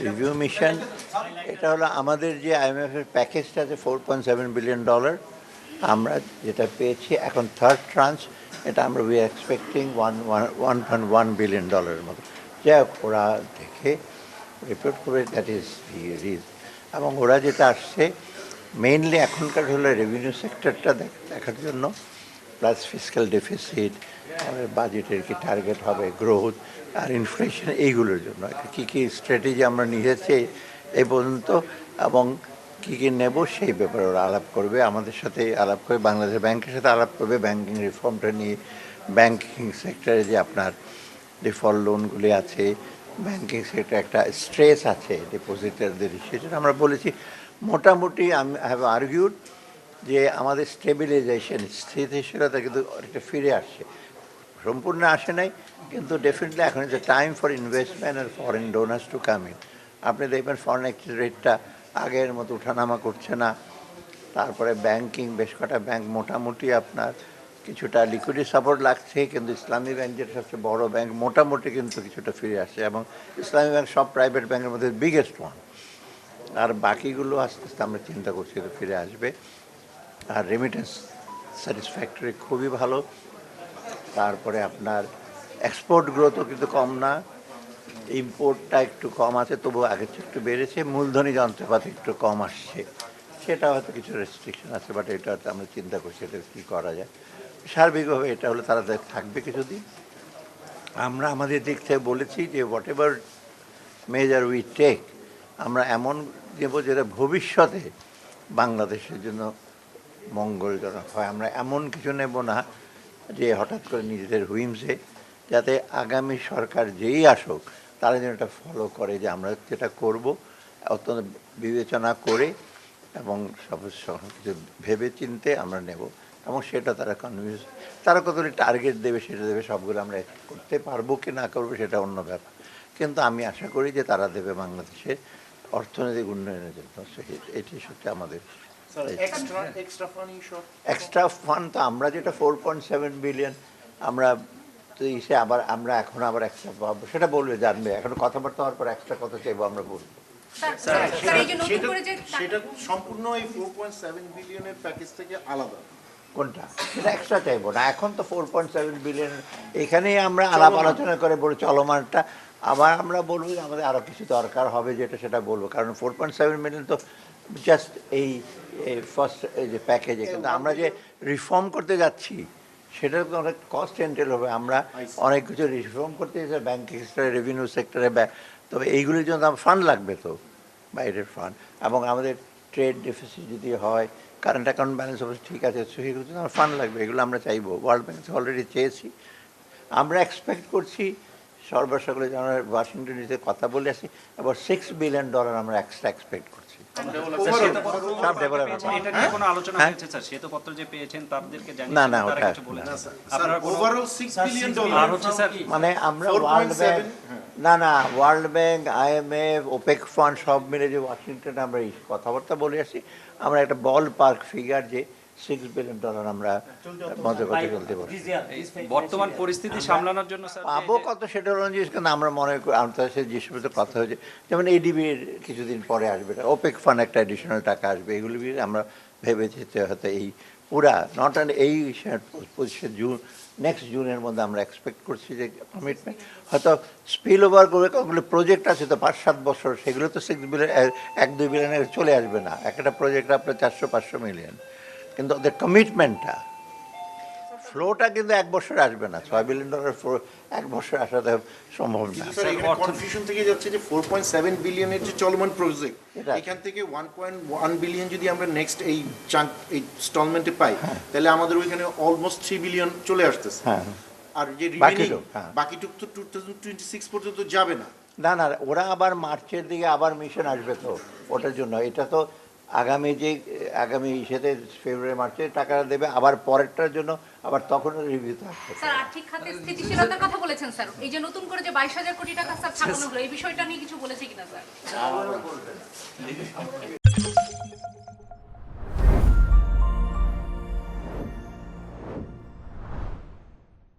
Review mission এটা হলো আমাদের যে আইএমএফের প্যাকেজটা আছে $4.7 বিলিয়ন। আমরা যেটা পেয়েছি এখন থার্ড ট্রান্স, এটা আমরা উই আর এক্সপেক্টিং $1.1 বিলিয়ন মতো। যাই হোক, ওরা দেখে রিপোর্ট করে দ্যাট ইজ রিজ। এবং ওরা যেটা আসছে মেইনলি এখনকার হলো রেভিনিউ সেক্টরটা দেখার জন্য, প্লাস ফিসক্যাল ডেফিসিট, বাজেটের কি টার্গেট হবে, গ্রোথ আর ইনফ্লেশন, এইগুলোর জন্য কী কী স্ট্র্যাটেজি আমরা নিয়েছি এই পর্যন্ত এবং কী কী নেব সেই ব্যাপারে ওরা আলাপ করবে, আমাদের সাথে আলাপ করবে, বাংলাদেশ ব্যাংকের সাথে আলাপ করবে, ব্যাংকিং রিফর্মটা নিয়ে, ব্যাংকিং সেক্টরে যে আপনার ডিফল্ট লোনগুলি আছে, ব্যাংকিং সেক্টরে একটা স্ট্রেস আছে ডিপোজিটারদের, সেটা আমরা বলেছি। মোটামুটি আমি হ্যাভ আর্গিউড যে আমাদের স্টেবিলাইজেশন, স্থিতিশীলতা কিন্তু অনেকটা ফিরে আসছে, সম্পূর্ণ আসে নাই, কিন্তু ডেফিনেটলি এখন is a time for investment আর foreign donors to come in. আপনি দেখবেন ফরেন এক্সচেঞ্জ রেটটা আগের মতো ওঠানামা করছে না। তারপরে ব্যাংকিং, বেশ কটা ব্যাংক মোটামুটি আপনার কিছুটা লিকুইডিটি সাপোর্ট লাগছে, কিন্তু ইসলামী ব্যাংক যেটা সবচেয়ে বড় ব্যাংক মোটামুটি কিন্তু কিছুটা ফিরে আসছে, এবং ইসলামী ব্যাংক সব প্রাইভেট ব্যাংকের মধ্যে বিগেস্ট ওয়ান। আর বাকিগুলো আস্তে আস্তে আমরা চিন্তা করছি তো ফিরে আসবে। আর রেমিটেন্স স্যাটিসফ্যাক্টরি, খুবই ভালো। তারপরে আপনার এক্সপোর্ট গ্রোথও কিন্তু কম না, ইম্পোর্টটা একটু কম আছে, তবু আগের চেয়ে একটু বেড়েছে। মূলধনী যন্ত্রপাতি একটু কম আসছে, সেটা হয়তো কিছু রেস্ট্রিকশন আছে, বাট এটা আমরা চিন্তা করছি এটা কী করা যায়। সার্বিকভাবে এটা হলে তারা থাকবে কিছুদিন। আমরা আমাদের দিক থেকে বলেছি যে whatever measure we take, আমরা এমন নেব যেটা ভবিষ্যতে বাংলাদেশের জন্য মঙ্গলজনক হয়। আমরা এমন কিছু নেব না যে হঠাৎ করে নিজেদের হুইমসে, যাতে আগামী সরকার যেই আসুক তারা যেন এটা ফলো করে, যে আমরা যেটা করব অত্যন্ত বিবেচনা করে এবং সব কিছু ভেবে চিনতে আমরা নেব, এবং সেটা তারা কনভিন্স, তারা কতগুলি টার্গেট দেবে সেটা দেবে, সবগুলো আমরা করতে পারবো কি না করবো সেটা অন্য ব্যাপার, কিন্তু আমি আশা করি যে তারা দেবে বাংলাদেশের অর্থনৈতিক উন্নয়নের জন্য। এটি সত্যি আমাদের এক্সট্রা ফান্ড। তো আমরা যেটা 4.7 বিলিয়ন আমরা তো ইসে আবার আমরা এখন আবার এক্সট্রা পাবো, সেটা বলবে, জানবে। এখন কথাবার্তা হওয়ার পর এক্সট্রা কত চাইবো আমরা বলবো। সেটা সম্পূর্ণ এই 4.7 বিলিয়নের প্যাকেজ থেকে আলাদা। কোনটা? সেটা এক্সট্রা চাইবো না, এখন তো 4.7 বিলিয়ন এখানেই আমরা আলাপ আলোচনা করে বলে চলমানটা। আবার আমরা বলবো যে আমাদের আরও কিছু দরকার হবে, যেটা সেটা বলবো, কারণ 4.7 মিলিয়ন তো জাস্ট এই ফার্স্ট এই যে প্যাকেজে, কিন্তু আমরা যে রিফর্ম করতে যাচ্ছি সেটার তো অনেক কস্ট এন্টেল হবে। আমরা অনেক কিছু রিফর্ম করতে যাচ্ছি ব্যাংকিং সেক্টরে, রেভিনিউ সেক্টরে, তবে এইগুলির জন্য আমার ফান্ড লাগবে, তো বাইরের ফান্ড, এবং আমাদের ট্রেড ডেফিসিট যদি হয়, কারেন্ট অ্যাকাউন্ট ব্যালেন্স অবশ্য ঠিক আছে, সেগুলোর জন্য আমার ফান্ড লাগবে, এগুলো আমরা চাইবো। ওয়ার্ল্ড ব্যাংক অলরেডি চেয়েছি, আমরা এক্সপেক্ট করছি সর্বসকলে যেন ওয়াশিংটন ডিসিতে কথা বলে আসি, এবার $6 বিলিয়ন আমরা এক্সট্রা এক্সপেক্ট করছি। না না, ওটা মানে আমরা ওয়ার্ল্ড ব্যাংক, না world bank, IMF, opaque fund সব মিলে যে ওয়াশিংটনে আমরা এই কথাবার্তা বলে আসি, আমরা একটা বল পার্ক ফিগার যে $6 বিলিয়ন আমরা মধ্যে কথা চলতে পারি। বর্তমান পরিস্থিতি সামলানোর জন্য পাবো কত সেটা হলো জিনিস, কিন্তু আমরা মনে করি আমাদের সাথে যে সমস্ত কথা হয়েছে, যেমন ADBর কিছুদিন পরে আসবে, ওপেক ফান্ড একটা অ্যাডিশনাল টাকা আসবে, এগুলি আমরা ভেবে যেতে হয়তো এই পুরা নট অনলি এই 25 জুন, নেক্সট জুনের মধ্যে আমরা এক্সপেক্ট করছি যে কমিটমেন্ট হয়তো স্পিল ওভার করে। কতগুলো প্রজেক্ট আছে তো 5-7 বছর, সেগুলো তো $6 বিলিয়ন 1-2 বিলিয়নের চলে আসবে না, একটা প্রজেক্ট আপনার 400-500 মিলিয়ন, কিন্তু ওদের কমিটমেন্টটা, ফ্লোটা কিন্তু 1 বছর আসবে না। $6 বিলিয়ন ফ্লো 1 বছর আসাটা সম্ভব না। কনফিউশন থেকে যাচ্ছে যে 4.7 বিলিয়নের যে চলমান প্রজেক্ট, এখান থেকে 1.1 বিলিয়ন যদি আমরা নেক্সট এই চাঙ্ক এই ইনস্টলমেন্টে পাই, তাহলে আমাদের ওইখানে অলমোস্ট 3 বিলিয়ন চলে আসতেছে। আর যে রিমেইনিং বাকিটুক তো 2026 পর্যন্ত যাবে না। না, ওরা আবার মার্চের দিকে আবার মিশন আসবে, তো ওটার জন্য এটা তো আগামী সাথে ফেব্রুয়ারি মার্চে টাকা দেবে, আবার পরেরটার জন্য আবার তখন রিভিউ থাকবে। স্যার, আর্থিক খাতে স্থিতিশীলতার কথা বলেছেন স্যার, এই যে নতুন করে যে 22,000 কোটি টাকা স্যার ছাপানো হলো, এই বিষয়টা নিয়ে কিছু বলেছে কিনা স্যার?